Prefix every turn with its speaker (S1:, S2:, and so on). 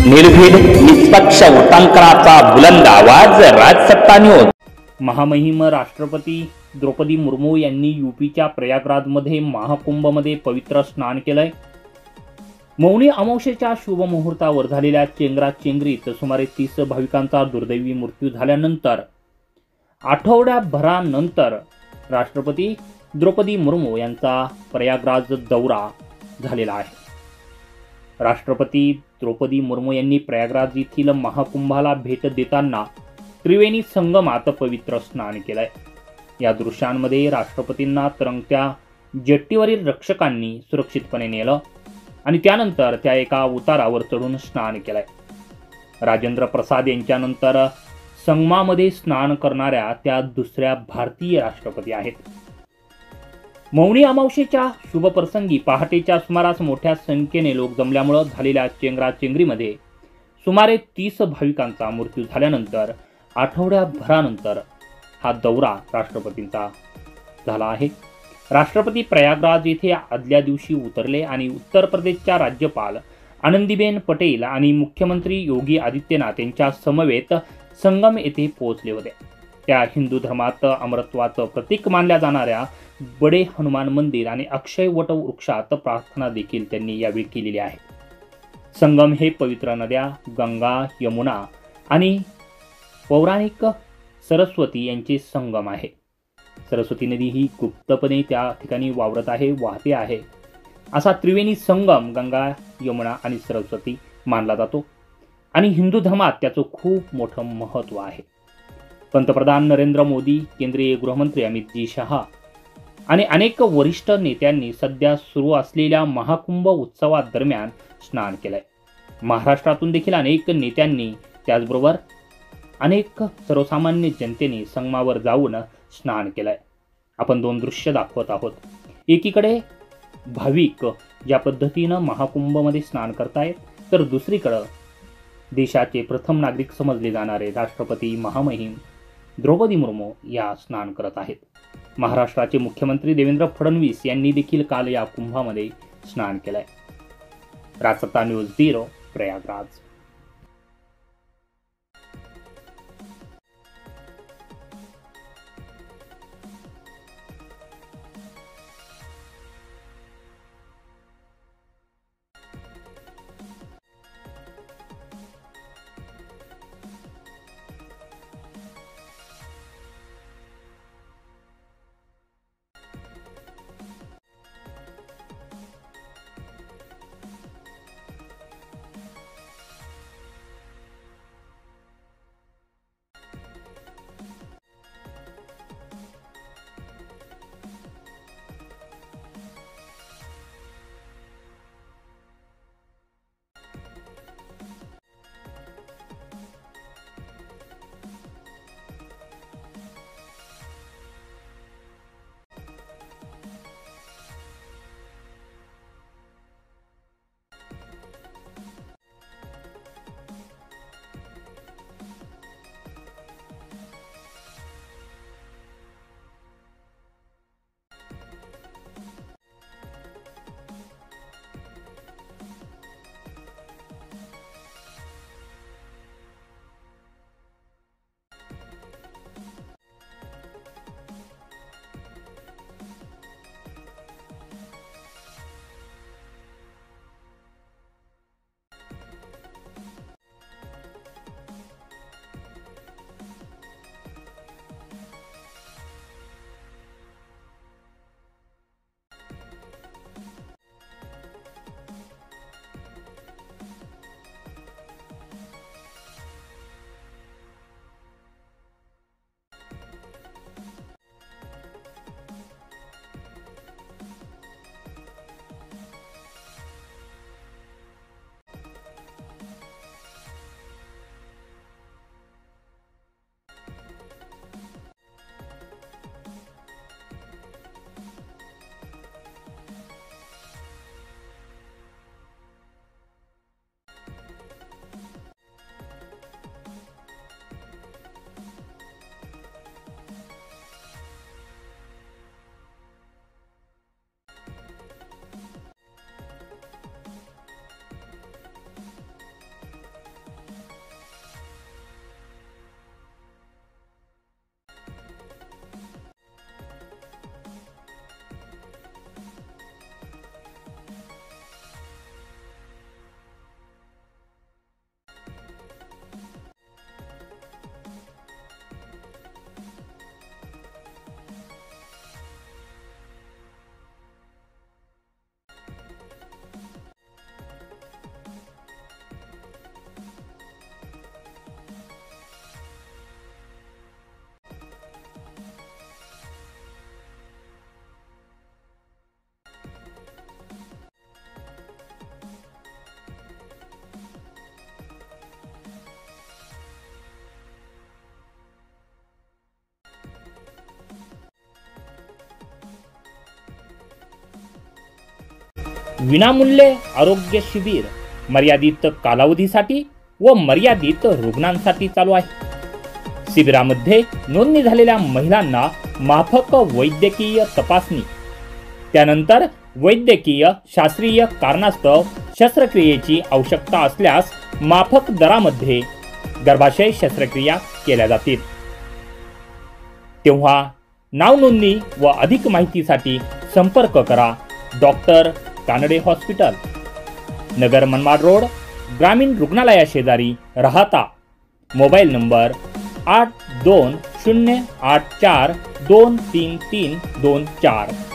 S1: निर्भीड निष्पक्ष वृत्तांकनाचा बुलंद आवाज, राजसत्ता न्यूज।
S2: महामहिम राष्ट्रपती द्रौपदी मुर्मू यांनी यूपीच्या प्रयागराजमध्ये महाकुंभमध्ये पवित्र स्नान केलंय। मौनी अमावस्येच्या शुभ मुहूर्तावर झालेल्या चेंगराचेंगरीत सुमारे 30 भाविकांचा दुर्दैवी मृत्यू झाल्यानंतर आठवड्याभरानंतर राष्ट्रपती द्रौपदी मुर्मू यांचा प्रयागराज दौरा झालेला आहे। राष्ट्रपती द्रौपदी मुर्मू यांनी प्रयागराज येथील महाकुंभाला भेट देताना त्रिवेणी संगमात पवित्र स्नान केलंय। या दृश्यांमध्ये राष्ट्रपतींना तरंगत्या जेट्टीवरील रक्षकांनी सुरक्षितपणे नेलं आणि त्यानंतर त्या एका उतारावर चढून स्नान केलंय। राजेंद्र प्रसाद यांच्यानंतर संगमामध्ये स्नान करणाऱ्या त्या दुसऱ्या भारतीय राष्ट्रपती आहेत। मौनी अमावस्येच्या शुभप्रसंगी पहाटेच्या सुमारास मोठ्या संख्येने लोक जमल्यामुळे झालेल्या चेंगराचेंगरीमध्ये सुमारे 30 भाविकांचा मृत्यू झाल्यानंतर आठवड्याभरानंतर हा दौरा राष्ट्रपतींचा झाला आहे। राष्ट्रपती प्रयागराज येथे आदल्या दिवशी उतरले आणि उत्तर प्रदेशच्या राज्यपाल आनंदीबेन पटेल आणि मुख्यमंत्री योगी आदित्यनाथ यांच्या समवेत संगम येथे पोहोचले होते। त्या हिंदू धर्मात अमरत्वाचं प्रतीक मानल्या जाणाऱ्या बडे हनुमान मंदिर आणि अक्षय वट वृक्षात प्रार्थना देखील त्यांनी यावेळी केलेली आहे। संगम हे पवित्र नद्या गंगा, यमुना आणि पौराणिक सरस्वती यांचे संगम आहे। सरस्वती नदी ही गुप्तपणे त्या ठिकाणी वावरत आहे, वाहते आहे। असा त्रिवेणी संगम गंगा, यमुना आणि सरस्वती मानला जातो आणि हिंदू धर्मात त्याचं खूप मोठं महत्त्व आहे। पंतप्रधान नरेंद्र मोदी, केंद्रीय गृहमंत्री अमित शहा आणि अनेक वरिष्ठ नेत्यांनी सध्या सुरू असलेल्या महाकुंभ उत्सवादरम्यान स्नान केलंय। महाराष्ट्रातून देखील अनेक नेत्यांनी, त्याचबरोबर अनेक सर्वसामान्य जनतेने संगमावर जाऊन स्नान केलंय। आपण दोन दृश्य दाखवत आहोत। एकीकडे भाविक ज्या पद्धतीनं महाकुंभमध्ये स्नान करतायत, तर दुसरीकडे देशाचे प्रथम नागरिक समजले जाणारे राष्ट्रपती महामहिम द्रौपदी मुर्मू या स्नान करत आहेत। महाराष्ट्राचे मुख्यमंत्री देवेंद्र फडणवीस यांनी देखील काल या कुंभामध्ये स्नान केलंय। राजसत्ता न्यूज ब्युरो, प्रयागराज। विनामूल्य आरोग्य शिबिर मर्यादित कालावधीसाठी व मर्यादित रुग्णांसाठी चालू आहे. शिबिरामध्ये नोंदणी झालेल्या महिलांना माफक वैद्यकीय तपासणी, त्यानंतर वैद्यकीय शास्त्रीय कारणास्तव शस्त्रक्रियेची आवश्यकता असल्यास माफक दरामध्ये गर्भाशय शस्त्रक्रिया केल्या जातील. तेव्हा नाव नोंदणी व अधिक माहितीसाठी संपर्क करा doctor Kanade hospital, Nagar Manmad road, ग्रामीण रुग्णालया शेजारी, राहता. Mobile number 8208423324.